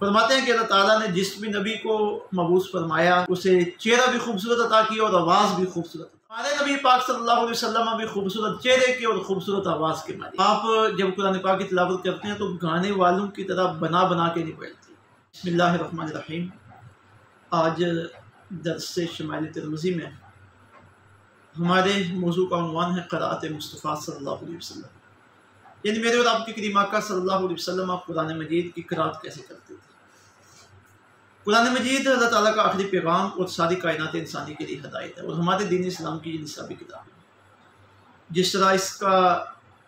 فرماتے ہیں کہ اللہ تعالیٰ نے جس بھی نبی کو مبعوث فرمایا اسے چہرہ بھی خوبصورت عطا کیا اور آواز بھی خوبصورت عطا. ہمارے نبی پاک صلی اللہ علیہ وسلم بھی خوبصورت چہرے کے اور خوبصورت آواز کے مالک. آپ جب قرآن پاک کی تلاوت کرتے ہیں تو گانے والوں کی طرح بنا بنا کے نہیں پڑھتے. بسم اللہ الرحمن الرحیم. آج درس شمائل ترمذی میں ہمارے موضوع کا عنوان ہے قراءت مصطفیٰ صلی اللہ علیہ وسلم. یعنی میرے اور آپ کے کریم آقا صلی اللہ علیہ وسلم آپ قرآن مجید کی قراءت کیسے کرتے تھے. قرآن مجید اللہ تعالیٰ کا آخری پیغام اور ساری کائنات انسانی کے لیے ہدایت ہے اور ہمارے دین اسلام کی یہ نصابی کتاب ہے. جس طرح اس کا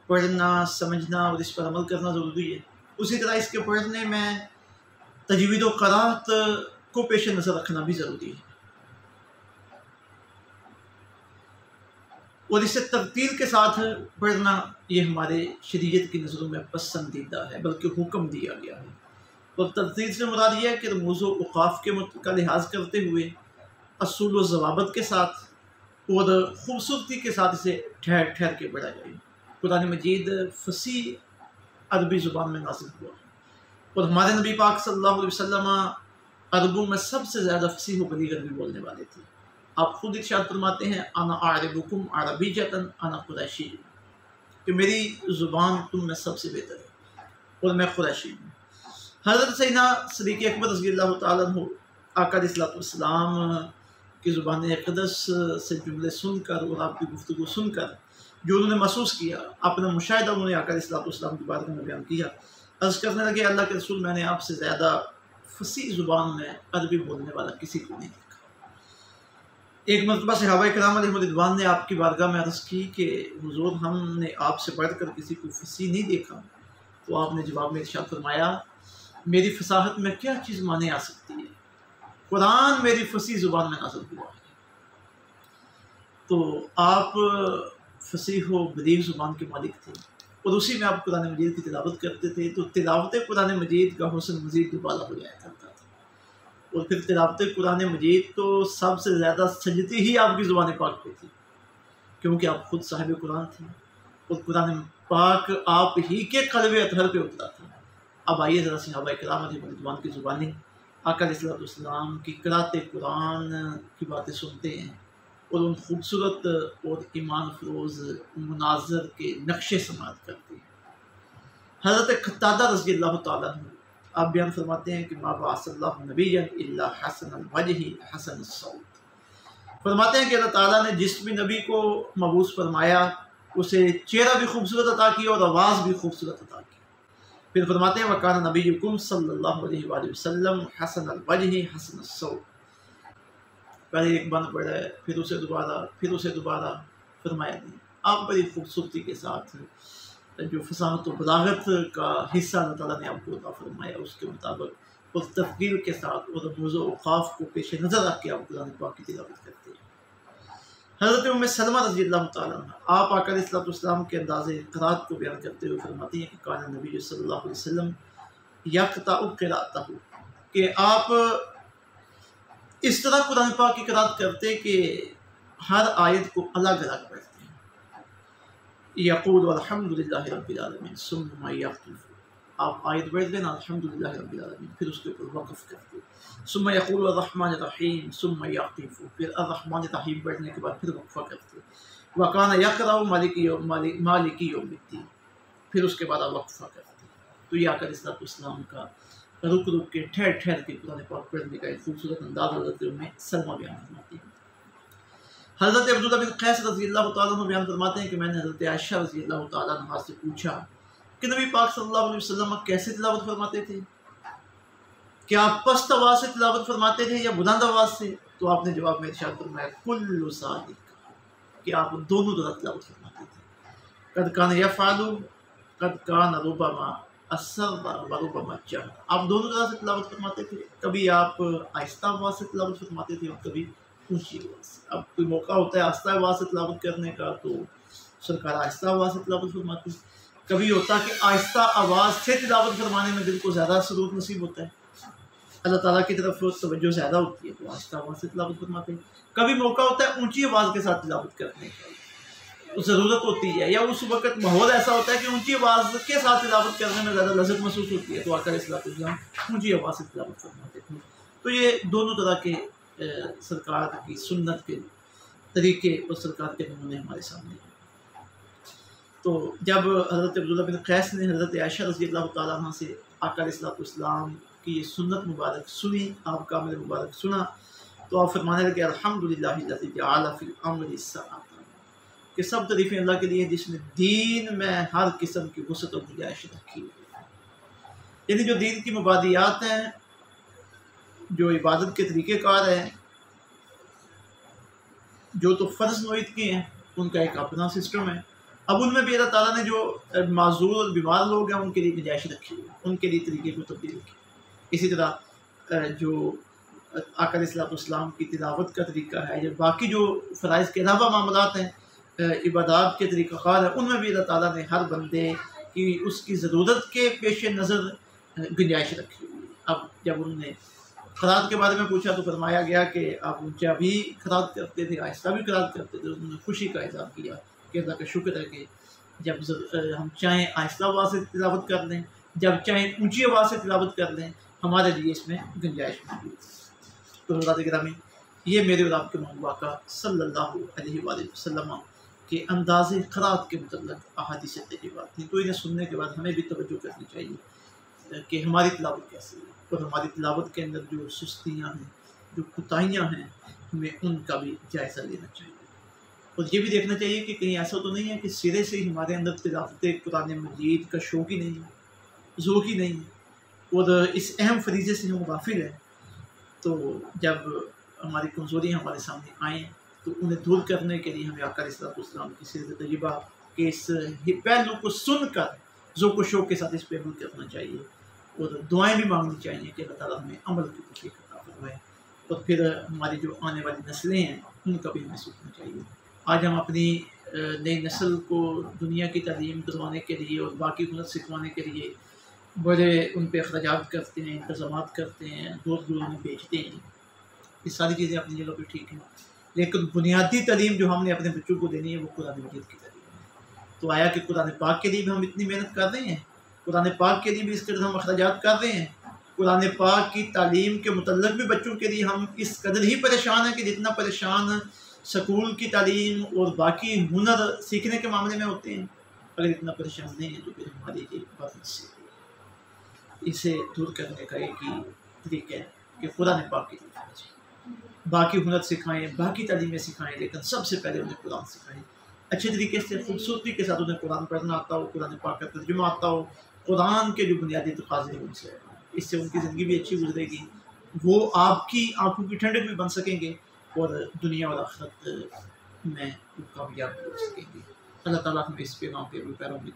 پڑھنا سمجھنا اور اس پر عمل کرنا ضروری ہے، اسی طرح اس کے پڑھنے میں تجوید و قراءت کو پیش نظر رکھنا بھی ضروری ہے. اور اسے ترتیل کے ساتھ پڑھنا یہ ہمارے شریعت کی نظروں میں پسندیدہ ہے، بلکہ حکم دیا گیا ہے. اور ترتیل سے مراد یہ ہے کہ رموز و اوقاف کا لحاظ کرتے ہوئے اصول و ضوابط کے ساتھ اور خوبصورتی کے ساتھ اسے ٹھہر ٹھہر کے پڑھا جائے. قرآن مجید فصیح عربی زبان میں نازل ہوا ہے اور ہمارے نبی پاک صلی اللہ علیہ وسلم عربوں میں سب سے زیادہ فصیح و بلیغ عربی بولنے والے تھے. آپ خود ارشاد فرماتے ہیں انا اعربکم عربیۃ انا قریشی، کہ میری زبان تم میں سب سے بہتر ہے اور میں قریشی ہوں. حضرت سیدنا صدیق اکبر رضی اللہ تعالیٰ عنہ آقا علیہ السلام کی زبان اقدس سے جملے سن کر اور آپ کی گفتگو سن کر جو انہوں نے محسوس کیا، اپنا مشاہدہ انہوں نے آقا علیہ السلام کی بارگاہ میں بیان کیا. عرض کرنے لگے اللہ کے رسول، میں نے آپ سے زیادہ فصیح زبان میں عربی بولنے والا کسی کو نہیں دیکھا. ایک مرتبہ صحابہ کرام علیہ رضوان نے آپ کی بارگاہ میں عرض کی کہ حضور ہم نے آپ سے بڑھ کر کسی کو فصیح نہیں دیکھا. تو آپ نے جواب میں ارشاد فرمایا میری فصاحت میں کیا چیز مانے آ سکتی ہے، قرآن میری فصیح زبان میں نازل ہوا ہے. تو آپ فصیح و بلیغ زبان کے مالک تھے اور اسی میں آپ قرآن مجید کی تلاوت کرتے تھے. تو تلاوت قرآن مجید کا حسن مزید دوبالا ہو جایا کرتا تھا. اور پھر تلاوت قرآن مجید تو سب سے زیادہ سجتی ہی آپ کی زبان پاک پہ تھی، کیونکہ آپ خود صاحب قرآن تھے اور قرآن پاک آپ ہی کے قلب اطہر پہ اترا تھا. اب آئیے ذرا صحابہ کرام علیہ رضوان کی زبانی آقا علیہ السلام کی قراءت قرآن کی باتیں سنتے ہیں اور ان خوبصورت اور ایمان فروز مناظر کے نقشے سماعت کرتے ہیں. حضرت قتادہ رضی اللہ تعالیٰ عنہ آپ بیان فرماتے ہیں کہ ما بعث اللہ نبیا الا حسن الوجہ حسن الصوت. فرماتے ہیں کہ اللہ تعالیٰ نے جس بھی نبی کو مبعوث فرمایا اسے چہرہ بھی خوبصورت عطا کیا اور آواز بھی خوبصورت عطا کی. پھر فرماتے ہیں وَكَانَ نَبِيُّكُمْ صلی اللہ علیہ وآلہ وسلم حسن الوجہ حسن الصوت. پہلے ایک بند پڑھا ہے، پھر اسے دوبارہ فرمایا نہیں. آپ بڑی خوبصورتی کے ساتھ جو فصاحت و بلاغت کا حصہ اللہ تعالیٰ نے آپ کو عطا فرمایا اس کے مطابق اور تفکیر کے ساتھ اور رموز و اوقاف کو پیش نظر رکھ کے آپ قرآن پاک کی تلاوت کرتے ہیں. حضرت ام سلمہ رضی اللہ تعالیٰ عنہ آپ آقا علیہ السلام کے انداز قراءت کو بیان کرتے ہوئے فرماتی ہیں کہ کان نبی صلی اللہ علیہ وسلم یقطع قراءتہ، کہ آپ اس طرح قرآن پاک کی قراءت کرتے کہ ہر آیت کو الگ الگ پڑھتے ہیں. یقول الحمدللہ رب العالمین ثم یقف، آپ آیت پڑھ دینا الحمدللہ رب العالمین، پھر اس کے اوپر وقف کرتے. ثم یقول الرحمن الرحیم ثم یقف، پھر الرحمن الرحیم پڑھنے کے بعد پھر وقفہ کرتے. وکان یقرأ مالک یوم الدین، پھر اس کے بعد وقفہ کرتے. تو یہ آقا علیہ السلام کا رک رک کے ٹھہر ٹھہر کے قرآن پاک پڑھنے کا ایک خوبصورت انداز حضرت ام سلمہ بیان فرماتی ہیں. حضرت عبداللہ بن قیس رضی اللہ تعالیٰ عنہ بیان فرماتے ہیں کہ میں نے حضرت عائشہ رضی اللہ تعالیٰ عنہ سے پوچھا کہ نبی پاک صلی اللہ علیہ وسلم کیسے تلاوت فرماتے تھے، کیا پست آواز سے تلاوت فرماتے تھے یا بلند آواز سے؟ تو آپ نے جواب میں ارشاد فرمایا کل ذالک، کہ آپ دونوں طرح تلاوت فرماتے تھے. قد کان یفعل قد کان ربما اسر و ربما جہر، آپ دونوں طرح سے تلاوت فرماتے تھے. کبھی آپ آہستہ آواز سے تلاوت فرماتے تھے اور کبھی اونچی آواز سے. اب کوئی موقع ہوتا ہے آہستہ آواز سے تلاوت کرنے کا تو سرکار آہستہ آواز سے تلاوت فرماتے ہیں. کبھی ہوتا کہ آہستہ آواز سے تلاوت فرمانے میں دل کو زیادہ سرور نصیب ہوتا ہے، اللہ تعالیٰ کی طرف توجہ زیادہ ہوتی ہے تو آہستہ آواز سے تلاوت فرماتے ہیں. کبھی موقع ہوتا ہے اونچی آواز کے ساتھ تلاوت کرنے کا. ضرورت ہوتی ہے یا اس وقت ماحول ایسا ہوتا ہے کہ اونچی آواز کے ساتھ تلاوت کرنے میں زیادہ لذت محسوس ہوتی ہے، تو آقا علیہ السلام اونچی آواز سے تلاوت فرماتے تھے۔ تو یہ دونوں طرح کے سرکار کی سنت کے طریقے اور سرکار کے نمونے ہمارے سامنے ہیں۔ تو جب حضرت عبداللہ بن قیس نے حضرت عائشہ رضی اللہ تعالیٰ عنہ سے آقا علیہ السلام کی یہ سنت مبارک سنی، آپ کا عمل مبارک سنا، تو آپ فرمانے لگے الحمدللہ الذی جعل فی الامر السعۃ، کہ سب تعریفیں اللہ کے لیے جس نے دین میں ہر قسم کی وسعت اور گنجائش رکھی ہوئی ہے۔ یعنی جو دین کی مبادیات ہیں، جو عبادت کے طریقہ کار ہیں، جو تو فرض نوعیت کے ہیں، ان کا ایک اپنا سسٹم ہے۔ اب ان میں بھی اللہ تعالیٰ نے جو معذور اور بیمار لوگ ہیں ان کے لیے گنجائش رکھی ہوئی ہے، ان کے لیے طریقے کو تبدیل کی۔ اسی طرح جو آقا علیہ السلام کی تلاوت کا طریقہ ہے، یا باقی جو فرائض کے علاوہ معاملات ہیں، عبادات کے طریقہ کار ہیں، ان میں بھی اللہ تعالیٰ نے ہر بندے کی اس کی ضرورت کے پیش نظر گنجائش رکھی ہوئی ہے۔ اب جب انہوں نے خراج کے بارے میں پوچھا تو فرمایا گیا کہ آپ اونچا بھی خراج کرتے تھے، آہستہ بھی خراج کرتے تھے۔ انہوں نے خوشی کا اظہار کیا کہ اللہ کا شکر ہے کہ جب ہم چاہیں آہستہ آواز سے تلاوت کر لیں، جب چاہیں اونچی آواز سے تلاوت کر لیں، ہمارے لیے اس میں گنجائش موجود ہے۔ تو حضرات گرامی، یہ میرے اور آپ کے محبوب آقا صلی اللہ علیہ وآلہ وسلم کے انداز خراج کے متعلق احادیث طیبات تھیں۔ تو انہیں سننے کے بعد ہمیں بھی توجہ کرنی چاہیے کہ ہماری تلاوت کیسی ہے، اور ہماری تلاوت کے اندر جو سستیاں ہیں، جو کوتاہیاں ہیں، ہمیں ان کا بھی جائزہ لینا چاہیے۔ اور یہ بھی دیکھنا چاہیے کہ کہیں ایسا تو نہیں ہے کہ سرے سے ہی ہمارے اندر تلاوت قرآن مجید کا شوق ہی نہیں ہے، ذوق ہی نہیں ہے، اور اس اہم فریضے سے ہم غافل ہیں۔ تو جب ہماری کمزوریاں ہمارے سامنے آئیں تو انہیں دور کرنے کے لیے ہمیں آقا علیہ السلام کی سیرت طیبہ کے اس پہلو کو سن کر ذوق و شوق کے ساتھ اس پہ عمل کرنا چاہیے، اور دعائیں بھی مانگنی چاہیے کہ اللہ تعالیٰ ہمیں عمل کی توفیق عطا فرمائے، اور پھر ہماری جو آنے والی نسلیں ہیں ان کا بھی ہمیں سوچنا چاہیے۔ آج ہم اپنی نئی نسل کو دنیا کی تعلیم کروانے کے لیے اور باقی ہنر سکھوانے کے لیے بڑے ان پہ اخراجات کرتے ہیں، انتظامات کرتے ہیں، دور دور میں بیچتے ہیں۔ یہ ساری چیزیں اپنی جگہ پہ ٹھیک ہیں، لیکن بنیادی تعلیم جو ہم نے اپنے بچوں کو دینی ہے وہ قرآن مجید کی تعلیم ہے۔ تو آیا کہ قرآن پاک کے لیے بھی ہم اتنی محنت کر رہے ہیں، قرآن پاک کے لیے بھی اس قدر ہم اخراجات کر رہے ہیں، قرآن پاک کی تعلیم کے متعلق بھی بچوں کے لیے ہم اس قدر ہی پریشان ہیں کہ جتنا پریشان سکول کی تعلیم اور باقی ہنر سیکھنے کے معاملے میں ہوتے ہیں۔ اگر اتنا پریشان نہیں ہے تو پھر ہماری یہ بات نہیں، اسے دور کرنے کا ایک ہی طریقہ ہے کہ قرآن پاک کی طرف باقی ہنر سکھائیں، باقی تعلیمیں سکھائیں، لیکن سب سے پہلے انہیں قرآن سکھائیں، اچھے طریقے سے خوبصورتی کے ساتھ انہیں قرآن پڑھنا آتا ہو، قرآن پاک کا ترجمہ آتا ہو، قرآن کے جو بنیادی تقاضے ہیں ان سے، اس سے ان کی زندگی بھی اچھی گزرے گی، وہ آپ کی آنکھوں کی ٹھنڈک بھی بن سکیں گے، اور دنیا اور آخرت میں وہ کامیاب ہو سکیں گے۔ اللہ تعالیٰ ہمیں اس پیغام کے پیروں میں